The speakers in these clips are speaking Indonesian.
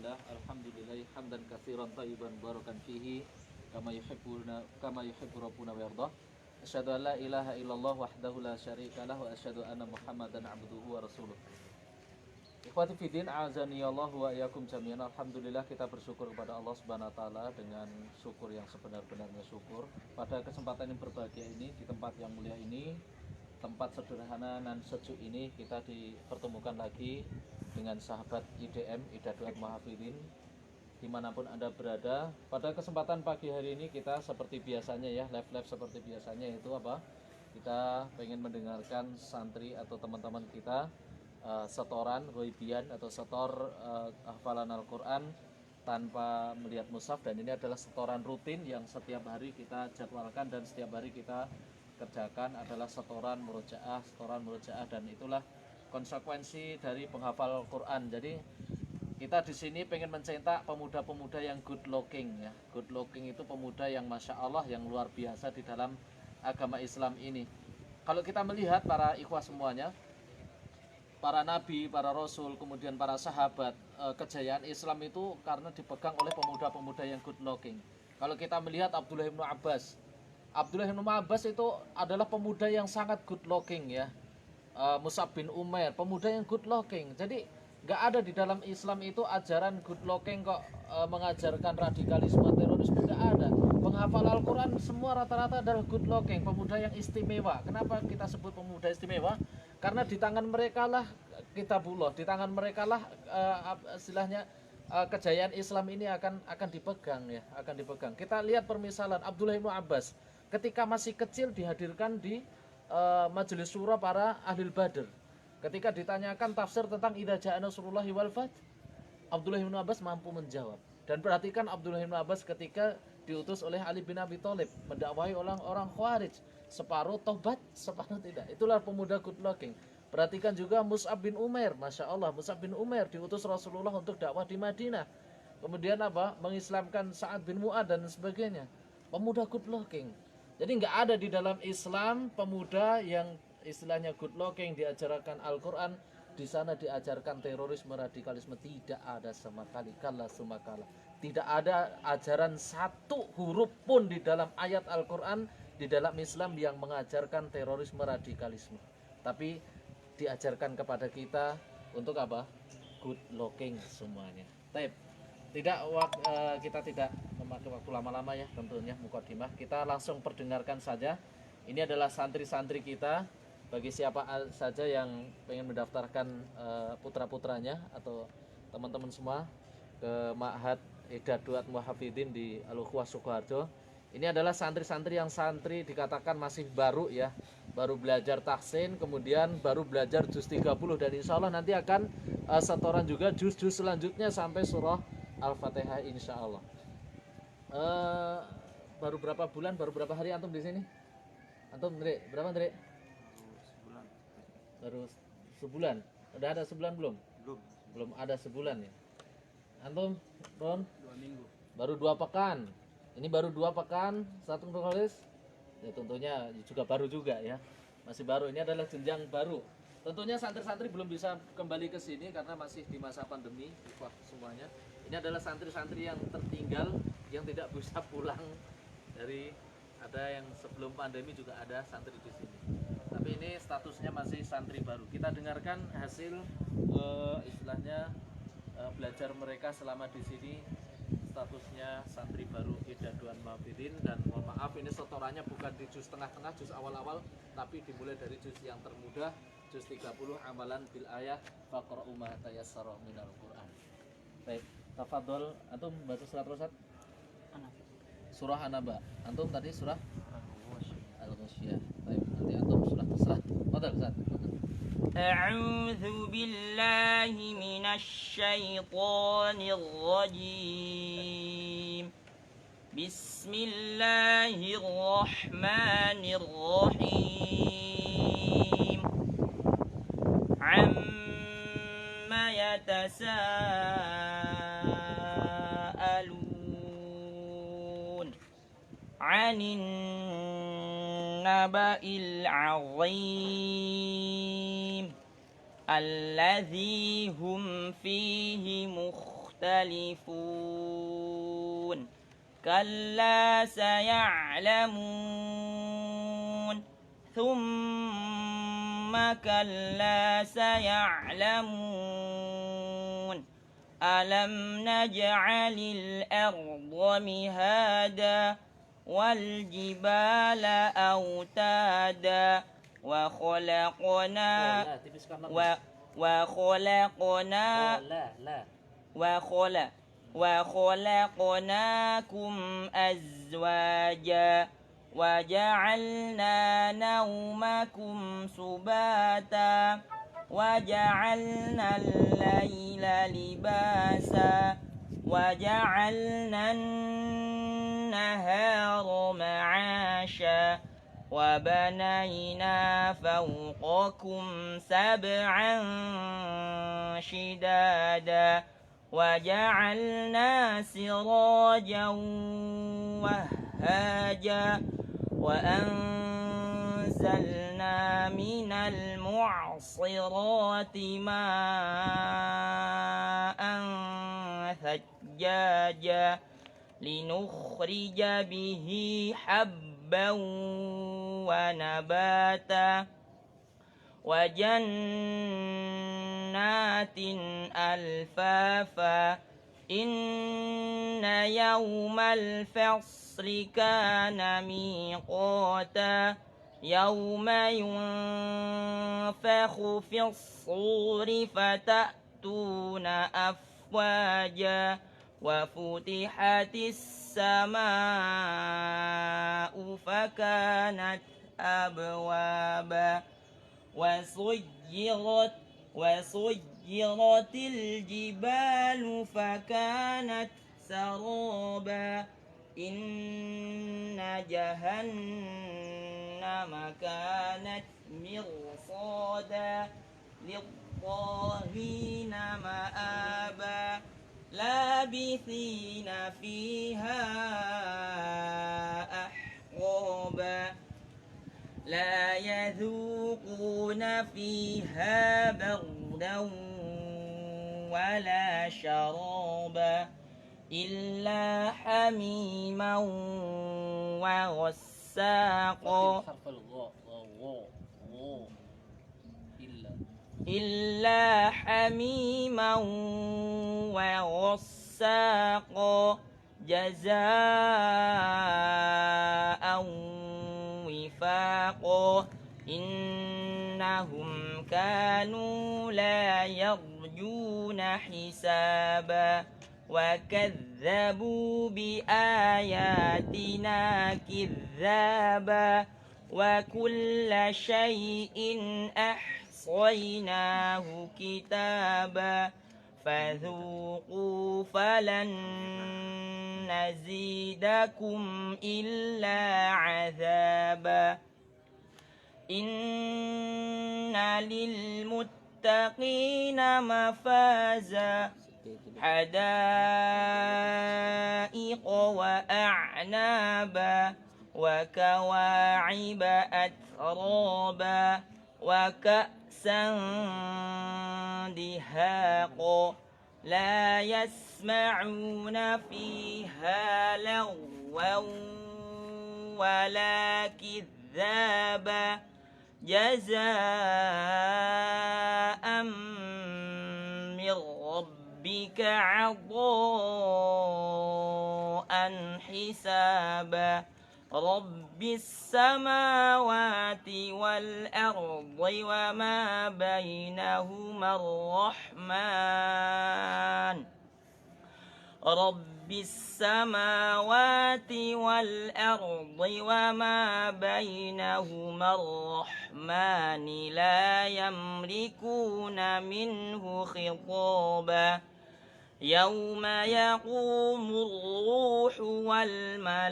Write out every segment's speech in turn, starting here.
Bismillah, alhamdulillah, hamdan katsiran thayyiban barakan fihi kama yuhibbu rabbuna wa yardah. Asyhadu an la ilaha illallah wahdahu la syarika lah wa asyhadu anna Muhammadan abduhu wa rasuluh. Ikhwati fiddin, a'azaniyallahu wa iyyakum jami'an. Alhamdulillah, kita bersyukur kepada Allah Subhanahu wa taala dengan syukur yang sebenar-benarnya syukur. Pada kesempatan yang berbahagia ini, di tempat yang mulia ini, tempat sederhana dan sejuk ini, kita dipertemukan lagi dengan sahabat IDM, Idaduat Muhafidin, dimanapun Anda berada. Pada kesempatan pagi hari ini kita seperti biasanya ya, live seperti biasanya, itu apa? Kita pengen mendengarkan santri atau teman-teman kita setoran ghoibian atau setor hafalan Al-Quran tanpa melihat mushaf, dan ini adalah setoran rutin yang setiap hari kita jadwalkan dan setiap hari kita kerjakan adalah setoran murojaah, dan itulah konsekuensi dari penghafal Quran. Jadi kita di sini pengen mencetak pemuda-pemuda yang good looking ya. Good looking itu pemuda yang masya Allah, yang luar biasa di dalam agama Islam ini. Kalau kita melihat para ikhwah semuanya, para nabi, para rasul, kemudian para sahabat, kejayaan Islam itu karena dipegang oleh pemuda-pemuda yang good looking. Kalau kita melihat Abdullah bin Abbas itu adalah pemuda yang sangat good looking ya. Mus'ab bin Umair, pemuda yang good looking. Jadi nggak ada di dalam Islam itu ajaran good looking kok mengajarkan radikalisme, terorisme, nggak ada. Penghafal Al-Quran semua rata-rata adalah good looking, pemuda yang istimewa. Kenapa kita sebut pemuda istimewa? Karena di tangan mereka lah kitabullah, di tangan mereka lah istilahnya kejayaan Islam ini akan dipegang ya, akan dipegang. Kita lihat permisalan Abdullah bin Abbas ketika masih kecil dihadirkan di majelis surah para ahli Badr. Ketika ditanyakan tafsir tentang idza ja'a nasrullahi wal fath, Abdullah bin Abbas mampu menjawab. Dan perhatikan Abdullah bin Abbas ketika diutus oleh Ali bin Abi Thalib mendakwahi orang-orang Khawarij, separuh tobat, separuh tidak. Itulah pemuda good looking. Perhatikan juga Mus'ab bin Umair, masya Allah, Mus'ab bin Umair diutus Rasulullah untuk dakwah di Madinah. Kemudian apa? Mengislamkan Sa'ad bin Mu'ad dan sebagainya. Pemuda good looking. Jadi nggak ada di dalam Islam pemuda yang istilahnya good looking diajarkan Al-Quran, di sana diajarkan terorisme, radikalisme, tidak ada sama sekali. Kalla sumakala. Tidak ada ajaran satu huruf pun di dalam ayat Al-Quran, di dalam Islam yang mengajarkan terorisme, radikalisme. Tapi diajarkan kepada kita untuk apa? Good looking semuanya. Kita tidak memakai waktu lama-lama ya, tentunya mukadimah. Kita langsung perdengarkan saja. Ini adalah santri-santri kita. Bagi siapa saja yang pengen mendaftarkan putra-putranya atau teman-teman semua ke Ma'had Idaduat Muhafidin di Al-Ukhuwah Sukoharjo. Ini adalah santri-santri yang santri dikatakan masih baru ya, baru belajar tahsin, kemudian baru belajar juz 30, dan insya Allah nanti akan setoran juga juz-juz selanjutnya sampai surah Al-Fatihah insya Allah. Baru berapa bulan, baru berapa hari antum di sini? Antum Ndre, berapa Ndre? Sebulan. Baru sebulan. Udah ada sebulan belum? Belum ada sebulan ya. Antum Ron? 2 minggu. Baru 2 pekan. Ini baru 2 pekan satu nulis. Ya tentunya juga baru juga ya. Masih baru. Ini adalah jenjang baru. Tentunya santri-santri belum bisa kembali ke sini karena masih di masa pandemi, ikhwah semuanya. Ini adalah santri-santri yang tertinggal, yang tidak bisa pulang dari, ada yang sebelum pandemi juga ada santri di sini. Tapi ini statusnya masih santri baru. Kita dengarkan hasil istilahnya belajar mereka selama di sini. Statusnya santri baru Idaduan Muhafidin, dan mohon maaf ini setorannya bukan di juz tengah-tengah, juz awal-awal, tapi dimulai dari juz yang termudah, juz 30 amalan bil ayah faqra'u ma tayassara minal Qur'an. Baik, tafadhol, antum baca surat Rosat? Surah An-Naba. Antum tadi surah Al-Ghasyiyah. Baik, nanti antum surah terserah. Fadhal Ustaz. أعوذ بالله من الشيطان الرجيم بسم الله الرحمن الرحيم عما يتساءلون عن النبأ العظيم الذي هم فيه مختلفون يختلفون كلا سيعلمون ثم كلا سيعلمون ألم نجعل الأرض مهادا والجبال أوتادا وخلقنا وخلقناكم أزواجا وجعلنا نومكم سباتا وجعلنا الليل لباسا وجعلنا النهار معاشا وبنينا فوقكم سبعا شدادا وجعلنا سراجا وهاجا وأنزلنا من المعصرات ماء ثجاجا لنخرج به حبا ونباتا وجنات ألفافا إن يوم الفصل كان ميقاتا يوم ينفخ في الصور فتأتون أفواجا وفتحت السماء فكانت أبوابا وسيرت الجبال فكانت سرابا إن جهنم كانت مرصادا للطاغين مآبا لابثين فيها أحقابا لا يذوقون فيها بردا ولا شرابا إلا حميما وغساقا إلا حميما وغساقا جزاء وفاقا إنهم كانوا لا يرجون حسابا وكذبوا بآياتنا كذابا وكل شيء أحصيناه كتابا فذوقوا فلن نزيدكم إلا عذابا إن للمتقين مفازا حدائق وأعنابا وكواعب أترابا وكأسا دهاقا لا يسمعون فيها لغوا ولا كذابا جزاء من ربك عطاء حسابا رب السماوات والأرض وما بينهما الرحمن رب السماوات والأرض وما بينهما الرحمن لا يملكون منه خطابا يوم يقوم الروح والملائكة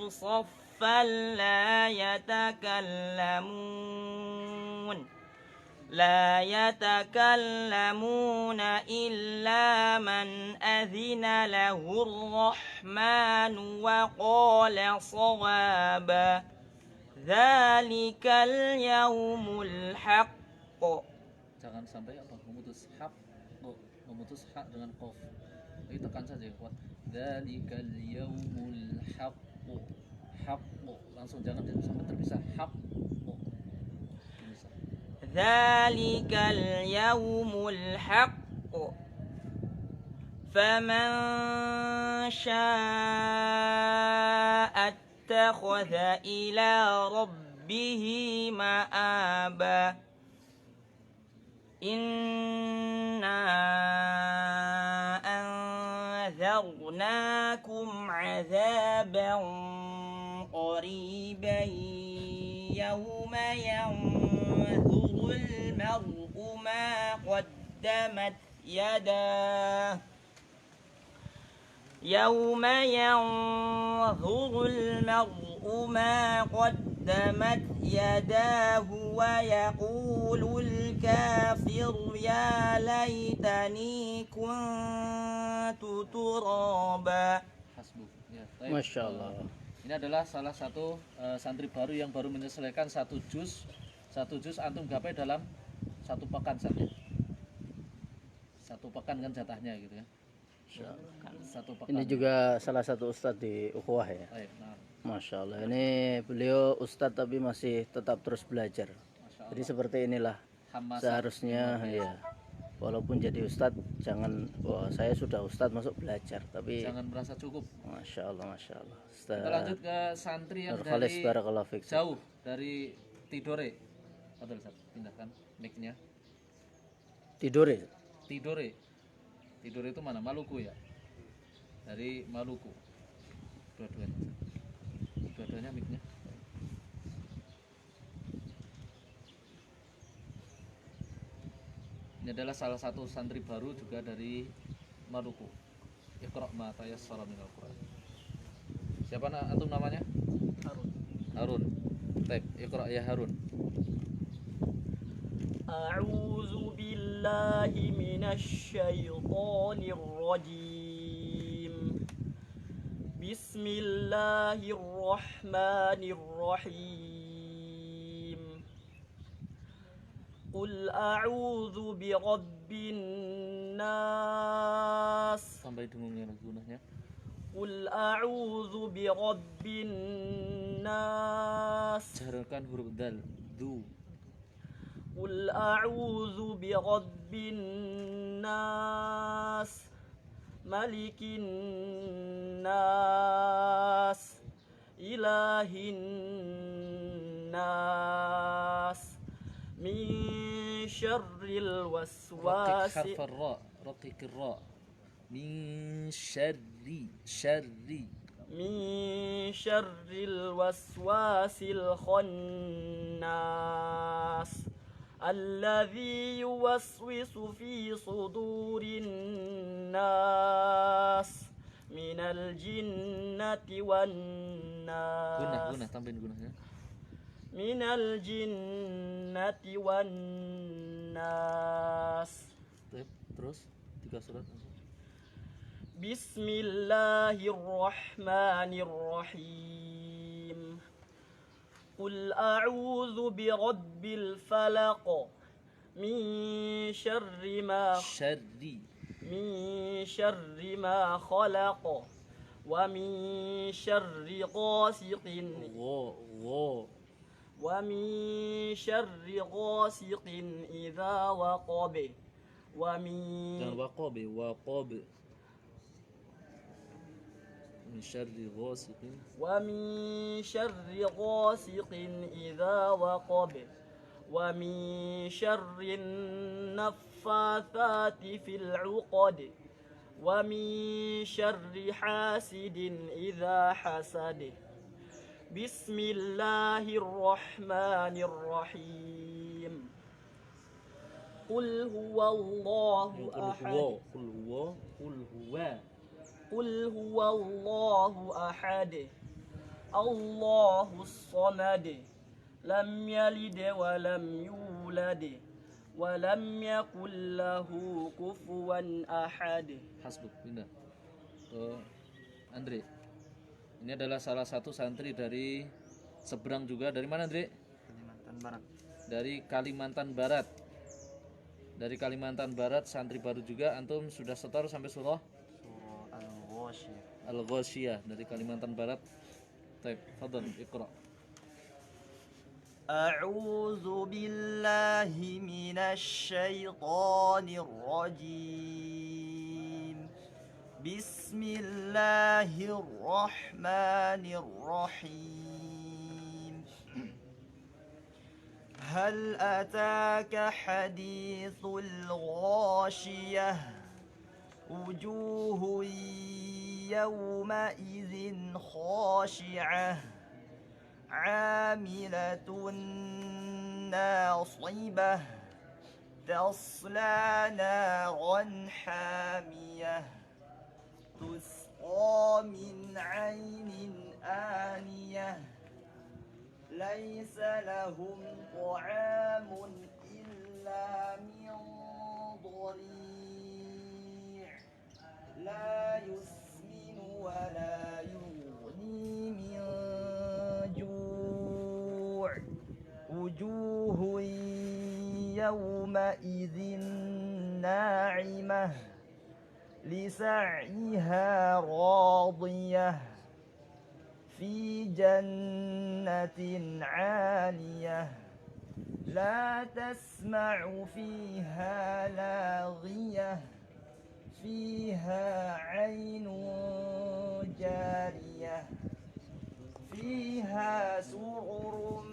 صفا لا يتكلمون إلا من أذن له الرحمن وقال صوابا ذلك اليوم الحق. Jangan sampai memutus hak memutus hak dengan qaf. Jadi tekan saja kuat. Dzalikal yaumul haqqu. Haqqu. Langsung jangan sampai terpisah. Haqqu. Bisa. Dzalikal yaumul haqq. Faman syaa'a ittakhadha ila rabbihi ma'aba. Inna anzarnakum 'adzaban qariban yawma yanzurul mar'u ma qaddamat yadah yawma yanzurul mar'u ma qaddamat yadahu wa yaqulul kafiru ya laitani kuntu turaba. Hasbuk. Ya, baik. Masya Allah. Ini adalah salah satu santri baru yang baru menyelesaikan satu juz antum gapai dalam satu pekan saja. Satu pekan kan jatahnya gitu ya. Satu pekan. Ini juga salah satu ustadz di Ukhuwah ya. Baik, nah, Masya Allah. Ini beliau ustadz tapi masih tetap terus belajar. Masya Allah. Jadi seperti inilah Hamas seharusnya ya. Walaupun jadi ustadz jangan wah saya sudah ustadz masuk belajar tapi jangan merasa cukup. Masya Allah, Masya Allah. Kita lanjut ke santri yang Khalis dari barakallahu fiik. jauh dari Tidore. Betul, Ustaz. Pindahkan mic-nya. Tidore. Tidore. Tidore itu mana? Maluku ya? Dari Maluku. Dua-duanya. Dua-duanya mic-nya. Ini adalah salah satu santri baru juga dari Maluku. Iqra' ma tayassara minal Qur'an. Siapa antum namanya? Harun. Harun. Baik, Iqra' ya Harun. A'udzu billahi minasy syaithanir rajim. Bismillahirrahmanirrahim. Qul a'udzu birabbin nas. Sampai dengungnya gunanya. Qul a'udzu birabbin nas. Jaharkan huruf dal. Du. Qul a'udzu birabbin nas. Malikin nas. Ilahin nas. Min syarril Raqiq waswasi. harf ra. Raqiq ra. Min syarri. من شر الوسواس الخناس الذي يوسوس في صدور الناس من الجنة والناس Gunah tambahin gunahnya. من الجنة والناس. Terus 3 surat. بسم الله الرحمن الرحيم. قل أعوذ برب الفلق من شر ما Syarri. خلق ومن شر غاسق ومن شر غاسق إذا وقب Jangan waqab. Min syarri ghasiqin. ومن شر غاسق إذا وقب ومن شر النفاثات في العقد ومن شر حاسد إذا حسد. بسم الله الرحمن الرحيم. قل هو الله أحد. قل هو الله أحد الله الصمد لم يلد ولم يولد ولم يكن له كفوا أحد. Hasbuk, pindah ke Andre. Ini adalah salah satu santri dari seberang juga. Dari mana, Andre? Kalimantan Barat. Dari Kalimantan Barat. Dari Kalimantan Barat, santri baru juga, antum sudah setor sampai surah Surah Al-Ghasyiyah. Al-Ghasyiyah dari Kalimantan Barat. Baik, fadhal iqra. أعوذ بالله من الشيطان الرجيم بسم الله الرحمن الرحيم هل أتاك حديث الغاشية وجوه يومئذ خاشعة عاملة ناصبة تصلى نارا حامية تسقى من عين آنية ليس لهم طعام إلا من ضريع لا يسمن ولا يغني من جوع وجوه يومئذ ناعمة لسعيها راضية في جنة عالية لا تسمع فيها لاغية فيها عين جارية فيها سرر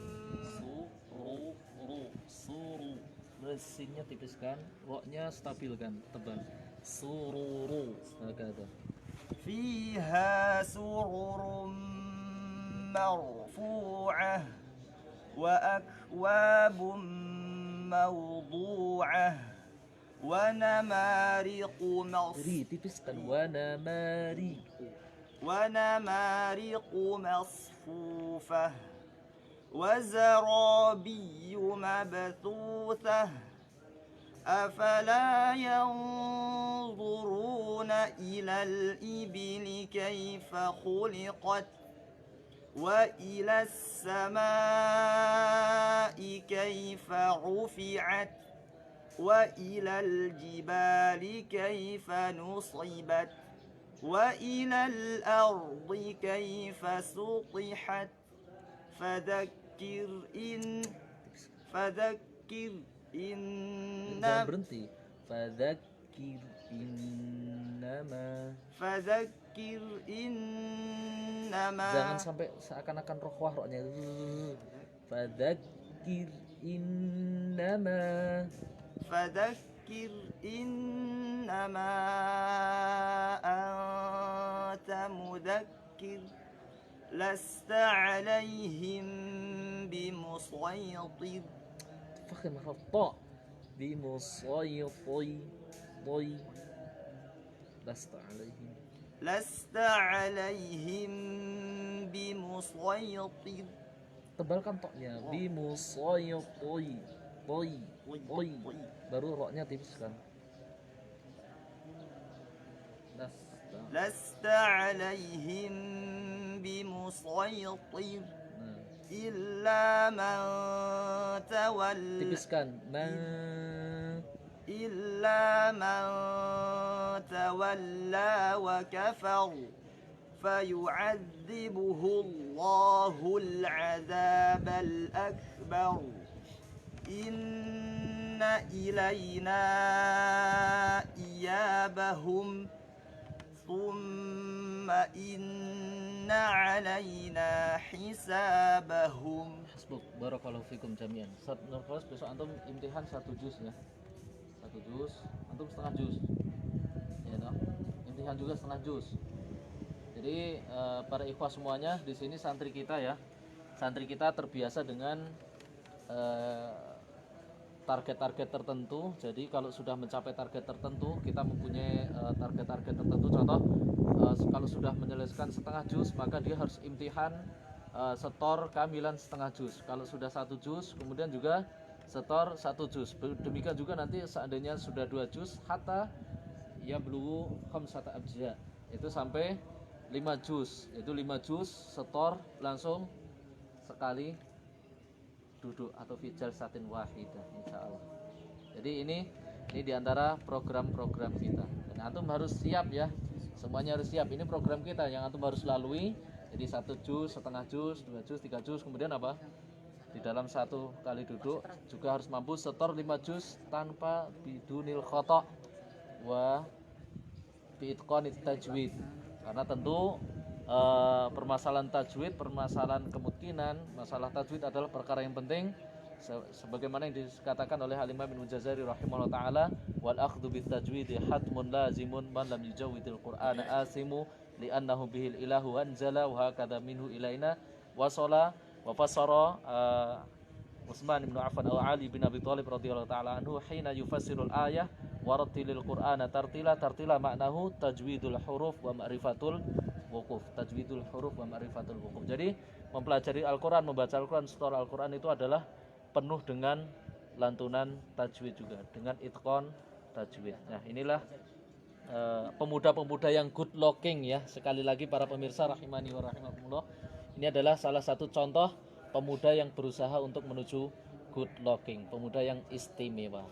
Suru. Sinnya tipiskan, roknya stabilkan, tebal. Sururu. Hakada. فيها سرر مرفوعة وأكواب موضوعة ونمارق Ri tipiskan, wanamari. ونمارق مصفوفة وزرابي مبثوثة أفلا ينظرون إلى الإبل كيف خلقت وإلى السماء كيف رفعت وإلى الجبال كيف نصبت وإلى الأرض كيف سطحت فذكر Jangan berhenti. Fadzakir innama. فذكر إنما Jangan sampai seakan-akan rohwah roknya. Fadzakir innama. فذكر إنما أنت مذكر لست عليهم بمسيطر Fakhim ta bimusayyi toy lasta alaihim. لست عليهم بمسيطر Tebalkan toknya. Bimusayyi toy baru roknya tipiskan. لست عليهم بمسيطر Nah, إلا من تولى tipiskan. إلا من تولى وكفر فيعذبه الله العذاب الأكبر إن إلينا إيابهم ثم إن علينا حسابهم. Hasbuk, barakallahu fikum jami'an. Saat nurkos besok antum imtihan 1 juz ya. 1 juz, antum setengah juz. Ya toh? Imtihan juga setengah juz. Jadi para ikhwah semuanya di sini santri kita ya. Santri kita terbiasa dengan target-target tertentu. Jadi kalau sudah mencapai target tertentu, kita mempunyai target-target tertentu. Contoh, kalau sudah menyelesaikan setengah juz, maka dia harus imtihan setor kamilan setengah juz. Kalau sudah 1 juz, kemudian juga setor 1 juz. Demikian juga nanti seandainya sudah 2 juz, hatta ya belum khamsata abjad, itu sampai 5 juz. Itu 5 juz setor langsung sekali duduk atau fi jalsatin wahidah insyaallah. Jadi ini Ini diantara program-program kita. Dan antum harus siap ya. Semuanya harus siap. Ini program kita yang antum harus lalui. Jadi 1 juz, setengah juz, 2 juz, 3 juz. Kemudian apa? Di dalam 1 kali duduk juga harus mampu setor 5 juz tanpa bidunil khata' wa biitqanit tajwid. Karena tentu permasalahan tajwid, permasalahan kemungkinan, masalah tajwid adalah perkara yang penting. Sebagaimana yang dikatakan oleh Al-Imam Ibnu Jazari rahimahullah ta'ala, wal akhdhu bit tajwidi hatmun lazimun man lam yujawwidil qur'ana asimu li'annahu bihil ilahu anzala wa hakadha minhu ilaina wasala wa fasara Utsman bin Affan atau Ali bin Abi Thalib radhiyallahu ta'ala anhu hina yufassirul ayah warattilil qur'ana tartila maknahu tajwidul huruf wa ma'rifatul wuquf. Tajwidul huruf wa ma'rifatul wuquf. Jadi mempelajari Al-Qur'an, membaca Al-Qur'an, setor Al-Qur'an itu adalah penuh dengan lantunan tajwid juga, dengan itqan tajwid. Nah, inilah pemuda-pemuda yang good looking ya. Sekali lagi para pemirsa rahimani wa rahimakumullah, ini adalah salah satu contoh pemuda yang berusaha untuk menuju good looking, pemuda yang istimewa.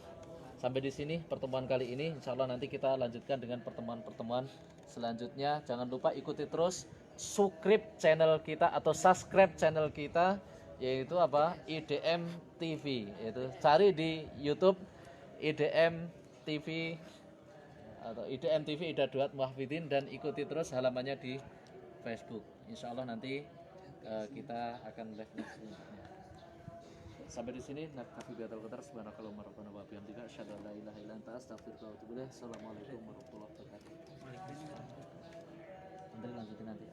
Sampai di sini pertemuan kali ini. Insyaallah nanti kita lanjutkan dengan pertemuan-pertemuan selanjutnya. Jangan lupa ikuti terus subscribe channel kita atau subscribe channel kita, yaitu apa? IDM TV. Yaitu cari di YouTube IDM TV atau IDM TV Ida Duat Muhafidin dan ikuti terus halamannya di Facebook. Insyaallah nanti kita akan live selanjutnya. Sampai di sini naktafi bihadzal qadar. Subhanakallahumma rabbana wa bihamdika asyhadu an la ilaha illa anta astaghfiruka wa atubu ilaik. Assalamualaikum warahmatullahi wabarakatuh. Nanti lanjutin nanti.